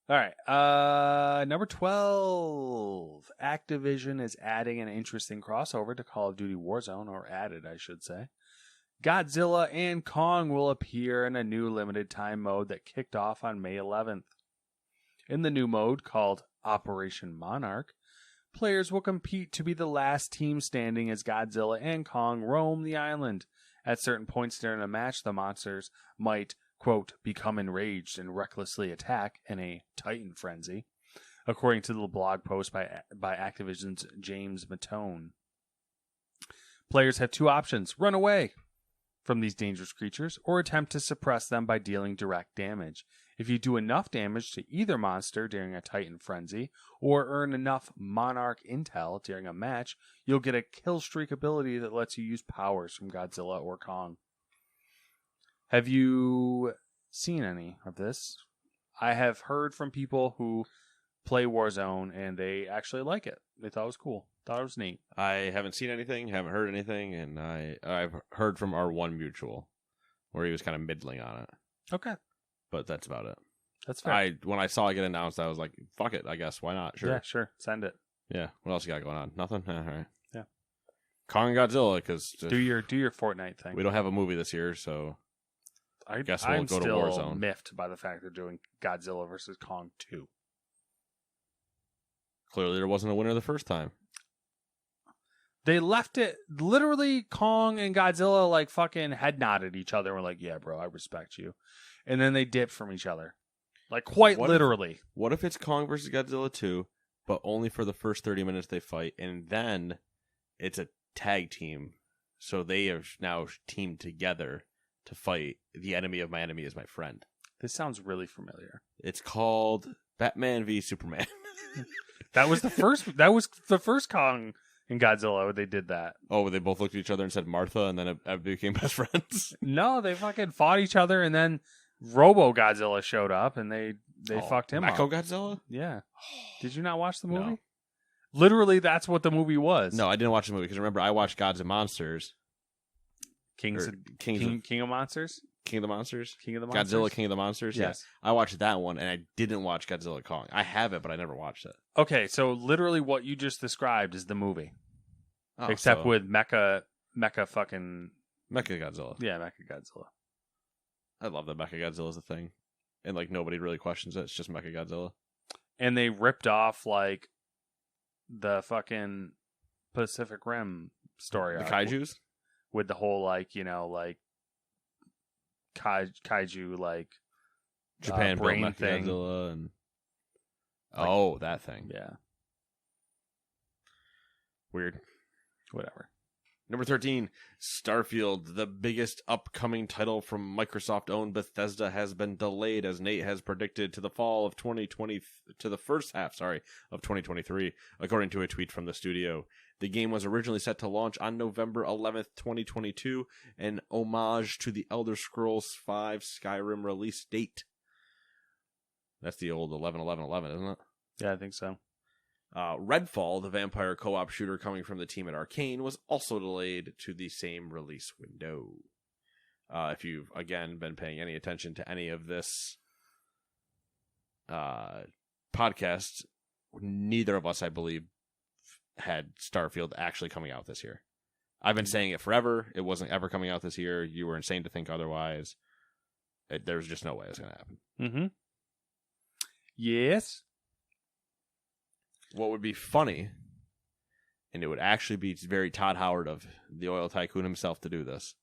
All right, number 12. Activision is adding an interesting crossover to Call of Duty Warzone, or added, I should say. Godzilla and Kong will appear in a new limited time mode that kicked off on May 11th. In the new mode, called Operation Monarch, players will compete to be the last team standing as Godzilla and Kong roam the island. At certain points during a match, the monsters might, quote, become enraged and recklessly attack in a Titan frenzy, according to the blog post by Activision's James Matone. Players have two options: run away from these dangerous creatures, or attempt to suppress them by dealing direct damage. If you do enough damage to either monster during a Titan frenzy, or earn enough Monarch intel during a match, you'll get a kill streak ability that lets you use powers from Godzilla or Kong. Have you seen any of this? I have heard from people who play Warzone, and they actually like it. They thought it was cool. Thought it was neat. I haven't seen anything, haven't heard anything, and I've heard from our one mutual where he was kind of middling on it. Okay. But that's about it. That's fair. When I saw it get announced, I was like, fuck it, I guess. Why not? Sure. Yeah, sure. Send it. Yeah. What else you got going on? Nothing? All right. Yeah. Kong and Godzilla, because do your Fortnite thing. We don't have a movie this year, so I guess we'll go to Warzone. I'm still miffed by the fact they're doing Godzilla versus Kong 2. Clearly there wasn't a winner the first time. They left it, literally, Kong and Godzilla like fucking head nodded each other and were like, yeah, bro, I respect you. And then they dipped from each other. Like, quite literally. What if it's Kong versus Godzilla 2, but only for the first 30 minutes they fight, and then it's a tag team, so they are now teamed together to fight the enemy of my enemy is my friend. This sounds really familiar. It's called Batman v Superman. That was the first Kong and Godzilla. They did that. Oh, they both looked at each other and said Martha, and then it became best friends. No, they fucking fought each other, and then Robo Godzilla showed up, and they fucked him up. Mecha Godzilla? Yeah. Did you not watch the movie? No. Literally, that's what the movie was. No, I didn't watch the movie because remember I watched Gods and Monsters. King of Monsters? King of the Monsters? King of the Monsters? Godzilla, King of the Monsters? Yes. Yeah. I watched that one, and I didn't watch Godzilla Kong. I have it, but I never watched it. Okay, so literally what you just described is the movie. Oh, except with Mecha fucking... Mecha Godzilla. Yeah, Mecha Godzilla. I love that Mecha Godzilla is a thing. And, like, nobody really questions it. It's just Mecha Godzilla. And they ripped off, like, the fucking Pacific Rim story. The kaijus? With the whole, like, you know, like, kaiju, like, Japan brain Mecha thing. Godzilla and... Like, that thing. Yeah. Weird. Whatever. Number 13, Starfield, the biggest upcoming title from Microsoft-owned Bethesda, has been delayed, as Nate has predicted, to the fall of 2020, to the first half, of 2023, according to a tweet from the studio. The game was originally set to launch on November 11th, 2022, an homage to the Elder Scrolls V Skyrim release date. That's the old 11-11-11, isn't it? Yeah, I think so. Redfall, the vampire co-op shooter coming from the team at Arcane, was also delayed to the same release window. If you've, again, been paying any attention to any of this podcast, neither of us, I believe, had Starfield actually coming out this year. I've been saying it forever. It wasn't ever coming out this year. You were insane to think otherwise. There was just no way it was going to happen. Mm-hmm. Yes. What would be funny, and it would actually be very Todd Howard of the oil tycoon himself to do this,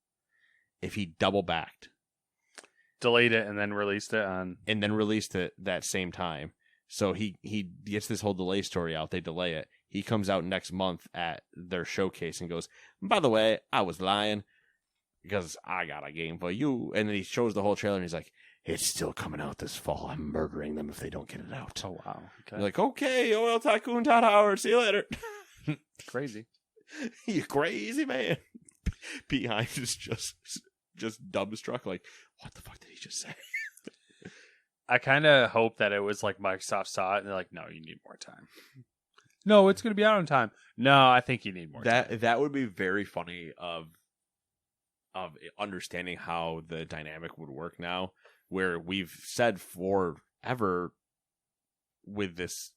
if he double backed. Delayed it and then released it on... And then released it that same time. So he gets this whole delay story out. They delay it. He comes out next month at their showcase and goes, by the way, I was lying. because I got a game for you. And then he shows the whole trailer, and he's like, it's still coming out this fall. I'm murdering them if they don't get it out. Oh, wow. Okay. You're like, okay, Oil Tycoon Todd Howard, see you later. Crazy. You crazy man. Behind is just dumbstruck, like, what the fuck did he just say? I kind of hope that it was like Microsoft saw it and they're like, no, you need more time. No, it's going to be out on time. No, I think you need more time. That would be very funny of understanding how the dynamic would work now, where we've said forever with this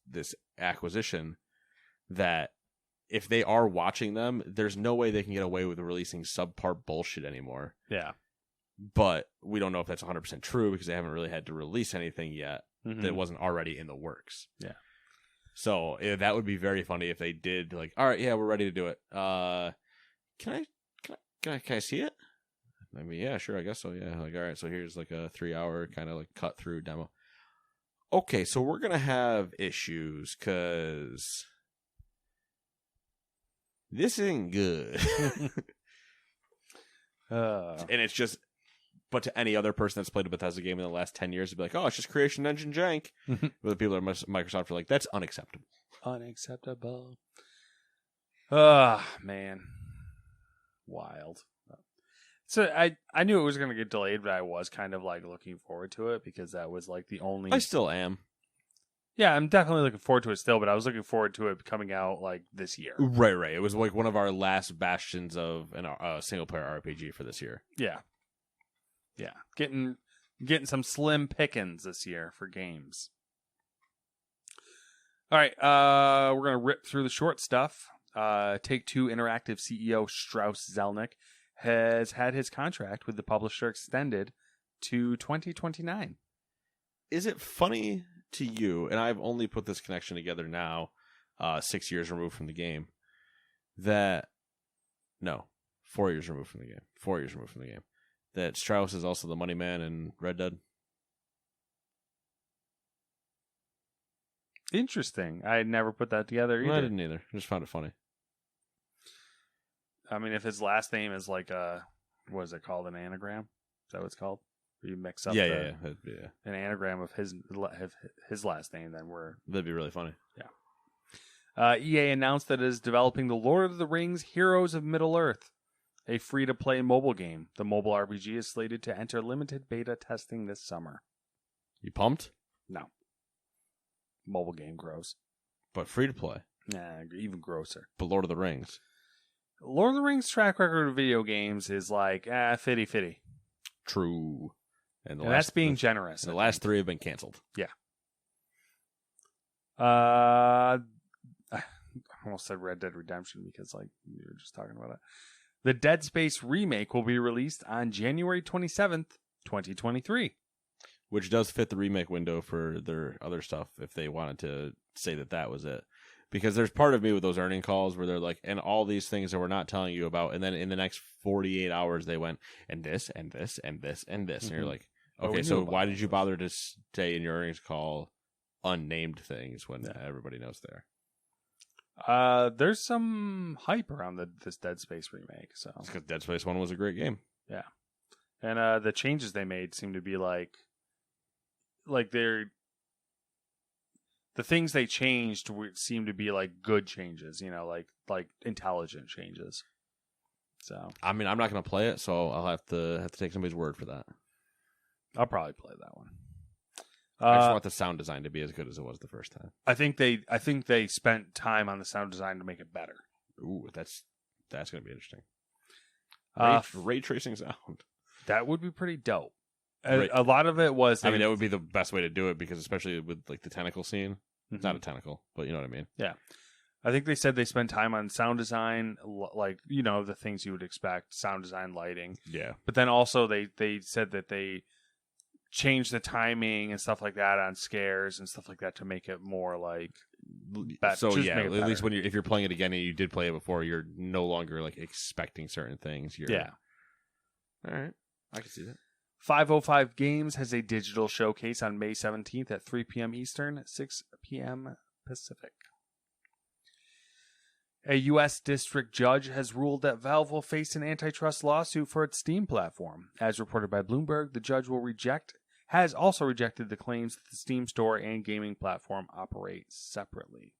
acquisition that if they are watching them, there's no way they can get away with releasing subpar bullshit anymore. Yeah. But we don't know if that's 100% true because they haven't really had to release anything yet that wasn't already in the works. Yeah. So that would be very funny if they did, like, all right, yeah, we're ready to do it. Can I see it? I mean, yeah, sure, I guess so. Yeah, like, all right, so here's like a 3-hour kind of like cut through demo. Okay, so we're gonna have issues because this isn't good. And it's just, but to any other person that's played a Bethesda game in the last 10 years, it'd be like, oh, it's just creation engine jank. But the people at Microsoft are like, that's unacceptable. Unacceptable. Man. Wild. So I knew it was going to get delayed, but I was kind of like looking forward to it because that was like the only... I still am. Yeah, I'm definitely looking forward to it still, but I was looking forward to it coming out like this year. Right. It was like one of our last bastions of a single-player RPG for this year. Yeah. Getting some slim pickings this year for games. All right, we're going to rip through the short stuff. Take-Two Interactive CEO Strauss Zelnick has had his contract with the publisher extended to 2029. Is it funny to you, and I've only put this connection together now, 6 years removed from the game, 4 years removed from the game. 4 years removed from the game. That Strauss is also the money man in Red Dead? Interesting. I had never put that together either. No, I didn't either. I just found it funny. I mean, if his last name is like what is it called? An anagram? Is that what it's called? Where you mix up an anagram of his last name, then that'd be really funny. Yeah. EA announced that it is developing The Lord of the Rings Heroes of Middle-earth, a free-to-play mobile game. The mobile RPG is slated to enter limited beta testing this summer. You pumped? No. Mobile game gross. But free-to-play? Nah, even grosser. But Lord of the Rings? Lord of the Rings' track record of video games is like, fitty-fitty. True. And that's being generous. The last 3 have been canceled. Yeah. I almost said Red Dead Redemption because like we were just talking about it. The Dead Space remake will be released on January 27th, 2023. Which does fit the remake window for their other stuff if they wanted to say that was it. Because there's part of me with those earning calls where they're like, and all these things that we're not telling you about, and then in the next 48 hours they went, and this, and this, and this, and this. And you're like, okay, so why did you bother to stay in your earnings call unnamed things when everybody knows there? There's some hype around this Dead Space remake. So it's because Dead Space 1 was a great game. Yeah. And the changes they made seem to be like they're... The things they changed seem to be like good changes, like intelligent changes. So I mean, I'm not going to play it, so I'll have to take somebody's word for that. I'll probably play that one. I just want the sound design to be as good as it was the first time. I think they spent time on the sound design to make it better. Ooh, that's going to be interesting. Ray tracing sound. That would be pretty dope. A lot of it was... I mean, that would be the best way to do it, because especially with like the tentacle scene. It's not a tentacle, but you know what I mean? Yeah. I think they said they spent time on sound design, like, the things you would expect, sound design, lighting. Yeah. But then also they said that they changed the timing and stuff like that on scares and stuff like that to make it more like... So yeah, at least if you're playing it again and you did play it before, you're no longer like expecting certain things. Yeah. All right. I can see that. 505 Games has a digital showcase on May 17th at 3 p.m. Eastern, 6 p.m. Pacific. A U.S. district judge has ruled that Valve will face an antitrust lawsuit for its Steam platform. As reported by Bloomberg, the judge has also rejected the claims that the Steam store and gaming platform operate separately.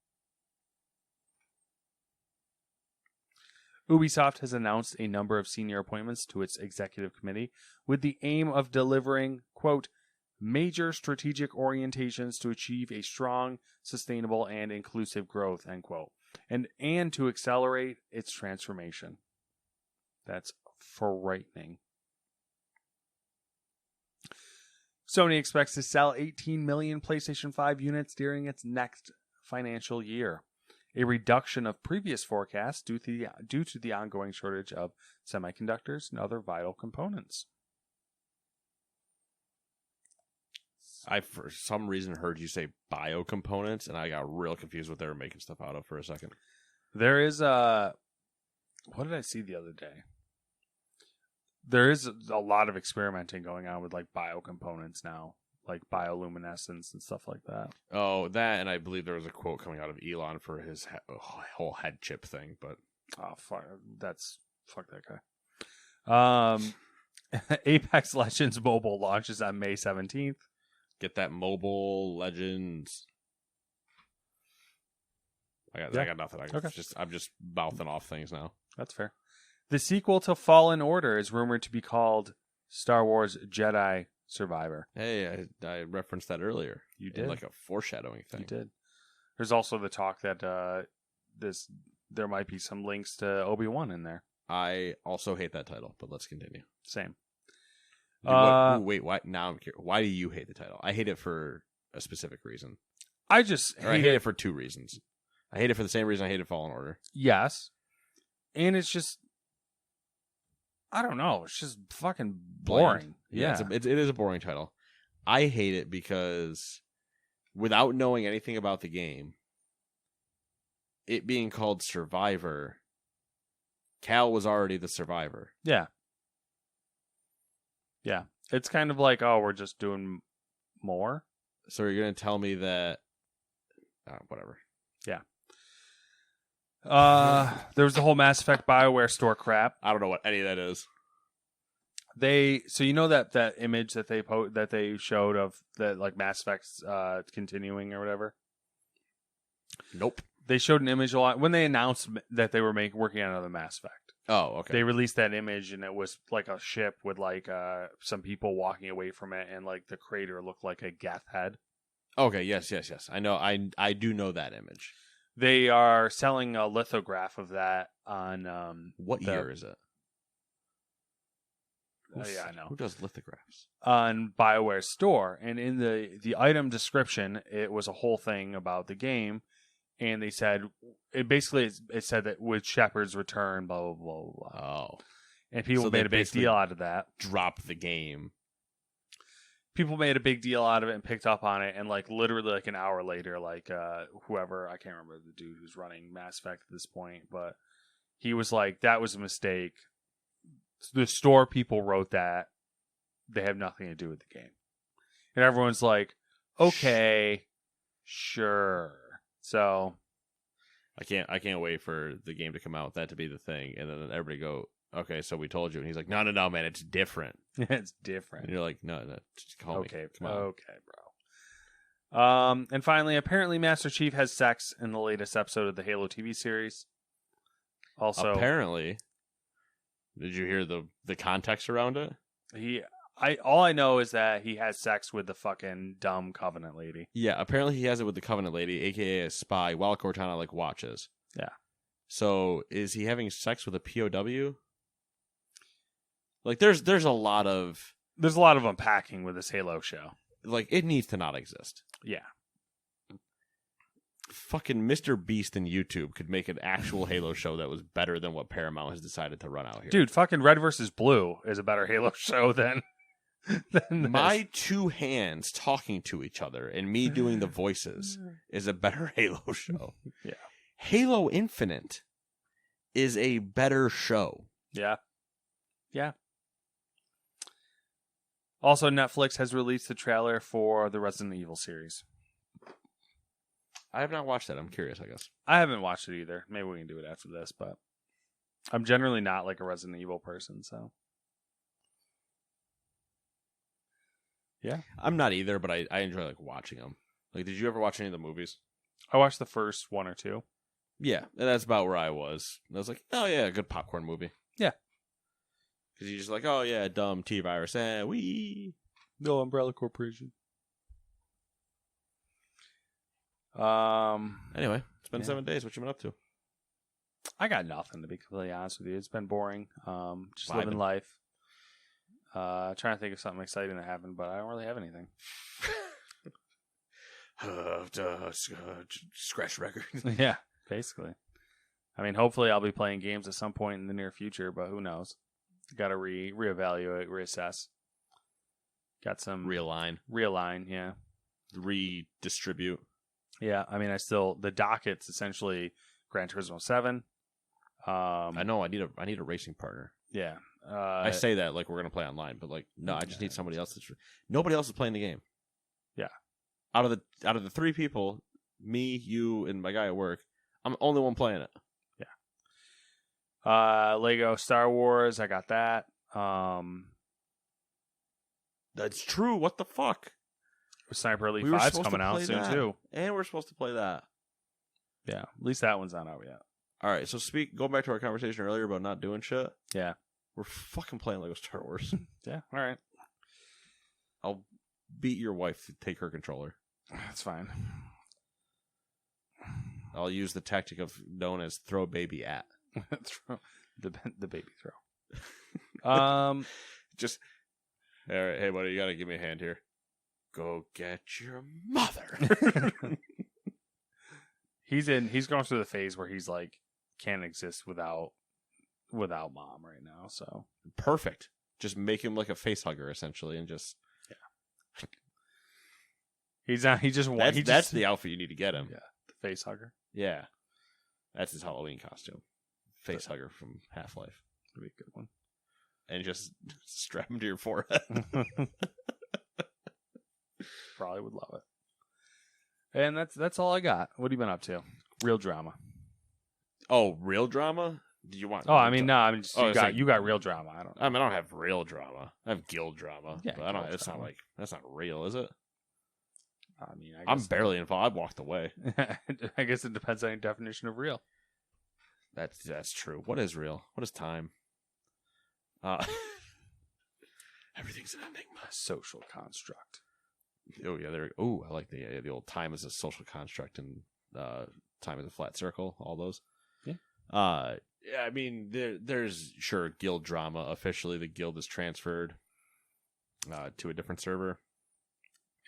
Ubisoft has announced a number of senior appointments to its executive committee with the aim of delivering, quote, major strategic orientations to achieve a strong, sustainable, and inclusive growth, end quote, and to accelerate its transformation. That's frightening. Sony expects to sell 18 million PlayStation 5 units during its next financial year, a reduction of previous forecasts due to the ongoing shortage of semiconductors and other vital components. I, for some reason, heard you say biocomponents, and I got real confused what they were making stuff out of for a second. There is a... What did I see the other day? There is a lot of experimenting going on with like biocomponents now, like bioluminescence and stuff like that. Oh, that, and I believe there was a quote coming out of Elon for his whole head chip thing, but... Oh, fuck that guy. Apex Legends Mobile launches on May 17th. Get that Mobile Legends. I got nothing. I'm just mouthing off things now. That's fair. The sequel to Fallen Order is rumored to be called Star Wars Jedi Survivor. Hey, I referenced that earlier. You did, like a foreshadowing thing. You did. There's also the talk that there might be some links to Obi-Wan in there. I also hate that title, but let's continue. Same. Wait, why? Now I'm curious. Why do you hate the title? I hate it for a specific reason. I hate it for two reasons. I hate it for the same reason I hated Fallen Order. Yes. And it's just, I don't know. It's just fucking boring. Yeah. It is a boring title. I hate it because without knowing anything about the game, it being called Survivor, Cal was already the survivor. Yeah. Yeah. It's kind of like, oh, we're just doing more. So you're going to tell me that... whatever. Yeah. There was the whole Mass Effect BioWare store crap. I don't know what any of that is. So you know that image that they showed of that, like, Mass Effect's continuing or whatever? Nope. They showed an image a lot when they announced that they were working on another Mass Effect. Oh, okay. They released that image, and it was like a ship with like some people walking away from it, and like the crater looked like a Geth head. Okay, yes. I know. I do know that image. They are selling a lithograph of that on what year is it? Yeah, I know. Who does lithographs? On BioWare's store, and in the item description, it was a whole thing about the game. And they said, it said that with Shepard's return, blah, blah, blah, blah. Oh. And people made a big deal out of that. Drop the game. People made a big deal out of it and picked up on it. And like literally like an hour later, like whoever, I can't remember the dude who's running Mass Effect at this point, but he was like, that was a mistake. The store people wrote that. They have nothing to do with the game. And everyone's like, okay, sure. So I can't wait for the game to come out, that to be the thing, and then everybody go, okay, so we told you, and he's like, no, man, it's different. It's different. And you're like, no, just call me. Come on. Okay, bro. And finally, apparently, Master Chief has sex in the latest episode of the Halo TV series. Also, apparently, did you hear the context around it? All I know is that he has sex with the fucking dumb Covenant lady. Yeah, apparently he has it with the Covenant lady, aka a spy, while Cortana like watches. Yeah. So is he having sex with a POW? Like there's a lot of unpacking with this Halo show. Like it needs to not exist. Yeah. Fucking Mr. Beast and YouTube could make an actual Halo show that was better than what Paramount has decided to run out here. Dude, fucking Red vs. Blue is a better Halo show than my two hands talking to each other and me doing the voices is a better Halo show. Yeah. Halo Infinite is a better show. Yeah. Yeah. Also, Netflix has released the trailer for the Resident Evil series. I have not watched that. I'm curious, I guess. I haven't watched it either. Maybe we can do it after this, but I'm generally not like a Resident Evil person, so. Yeah. I'm not either, but I enjoy like watching them. Like, did you ever watch any of the movies? I watched the first one or two. Yeah, and that's about where I was. I was like, oh yeah, a good popcorn movie. Yeah. Because you're just like, oh yeah, dumb T-virus. Wee. No, Umbrella Corporation. Anyway, it's been 7 days. What you been up to? I got nothing, to be completely honest with you. It's been boring. Just Vibing. living life. Trying to think of something exciting that happened, but I don't really have anything. Scratch record. Yeah, basically. I mean, hopefully I'll be playing games at some point in the near future, but who knows? Got to reevaluate, reassess. Got some Realign, yeah. redistribute. Yeah, I mean, the docket's essentially Gran Turismo 7. I know I need a racing partner. Yeah. I say that like we're gonna play online, but like no, I just need somebody else. Nobody else is playing the game. Yeah. Out of the 3 people, me, you, and my guy at work, I'm the only one playing it. Yeah. Lego Star Wars, I got that. That's true. What the fuck? Sniper Elite We were 5's supposed coming to out play soon that. too. And we're supposed to play that. Yeah, at least that one's not out yet. All right. So going back to our conversation earlier about not doing shit. Yeah. We're fucking playing Lego Star Wars. Yeah. All right. I'll beat your wife to take her controller. That's fine. I'll use the tactic known as throw baby at. Throw the baby throw. Just all right. Hey, buddy, you gotta give me a hand here. Go get your mother. He's going through the phase where he's like can't exist without mom right now. So Perfect. Just make him like a face hugger essentially, and just he's not. He just wants. That's the outfit you need to get him. Yeah, the face hugger. Yeah, that's his Halloween costume. Face hugger from Half-Life. That'd be a good one. And just strap him to your forehead. Probably would love it. And that's all I got. What have you been up to? Real drama. Oh, real drama? Do you want? Oh, I mean, no. I mean, just, Oh, you got real drama. I don't. I mean, I don't have real drama. I have guild drama. Yeah, but I don't. guild It's drama. not like that's not real, is it? I mean, I'm barely involved. I walked away. I guess it depends on your definition of real. That's true. What is real? What is time? Everything's an enigma. A social construct. Oh yeah, there. Oh, I like the old time as a social construct and time as a flat circle. All those. Yeah. Yeah. I mean, there's sure guild drama. Officially, the guild is transferred to a different server.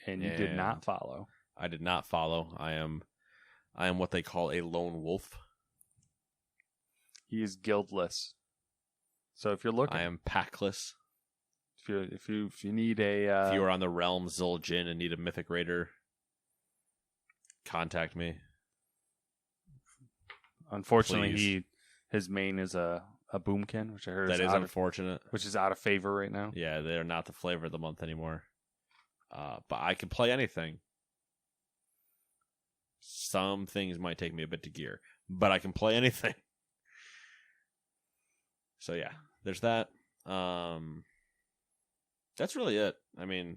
And you did not follow. I did not follow. I am what they call a lone wolf. He is guildless. So if you're looking, I am packless. If you need a if you are on the realm Zul'jin and need a mythic raider, contact me. Unfortunately, Please. his main is a boomkin, which I heard That is unfortunate. which is out of favor right now. Yeah, they're not the flavor of the month anymore. But I can play anything. Some things might take me a bit to gear, but I can play anything. So yeah, there's that. That's really it. I mean,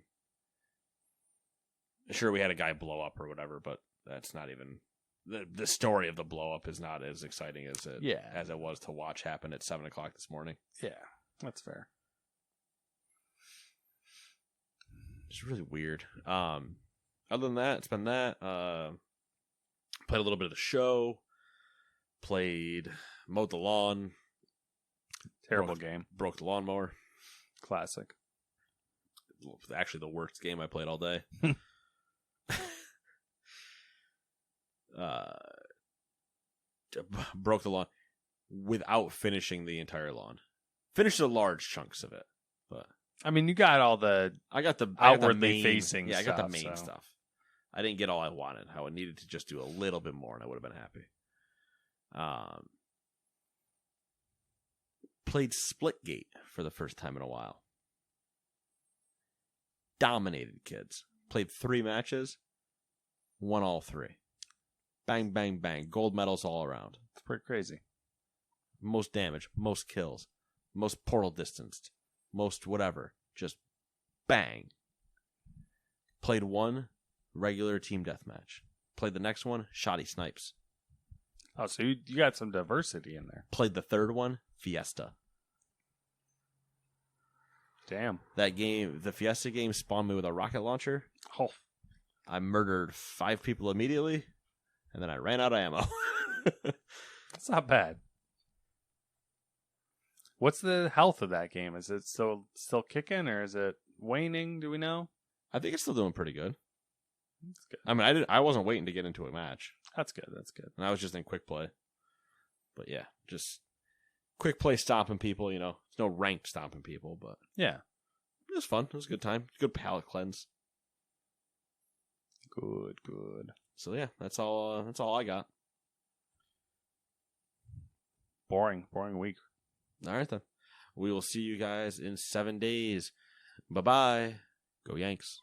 sure, we had a guy blow up or whatever, but that's not even the story of the blow up is not as exciting as it was to watch happen at 7:00 this morning. Yeah, that's fair. It's really weird. Other than that, it's been that. Played a little bit of the show. Mowed the lawn. Terrible game. Broke the lawnmower. Classic. Actually, the worst game I played all day. Broke the lawn without finishing the entire lawn. Finished the large chunks of it, but I mean, you got all the outwardly facing. Yeah, I got the main so. stuff. I didn't get all I wanted. How I needed to just do a little bit more, and I would have been happy. Played Splitgate for the first time in a while. Dominated kids. Played 3 matches. Won all 3. Bang, bang, bang. Gold medals all around. It's pretty crazy. Most damage, most kills, most portal distanced, most whatever. Just bang. Played one, regular team deathmatch. Played the next one, shoddy snipes. Oh, so you got some diversity in there. Played the third one, Fiesta. Damn. That game, the Fiesta game, spawned me with a rocket launcher. Oh. I murdered 5 people immediately, and then I ran out of ammo. That's not bad. What's the health of that game? Is it still kicking, or is it waning? Do we know? I think it's still doing pretty good. That's good. I mean, I wasn't waiting to get into a match. That's good. That's good. And I was just in quick play. But yeah, just quick play stomping people, you know. It's no ranked stomping people, but yeah. It was fun. It was a good time. Good palate cleanse. Good. So yeah, that's all I got. Boring week. All right then. We will see you guys in 7 days. Bye-bye. Go Yanks.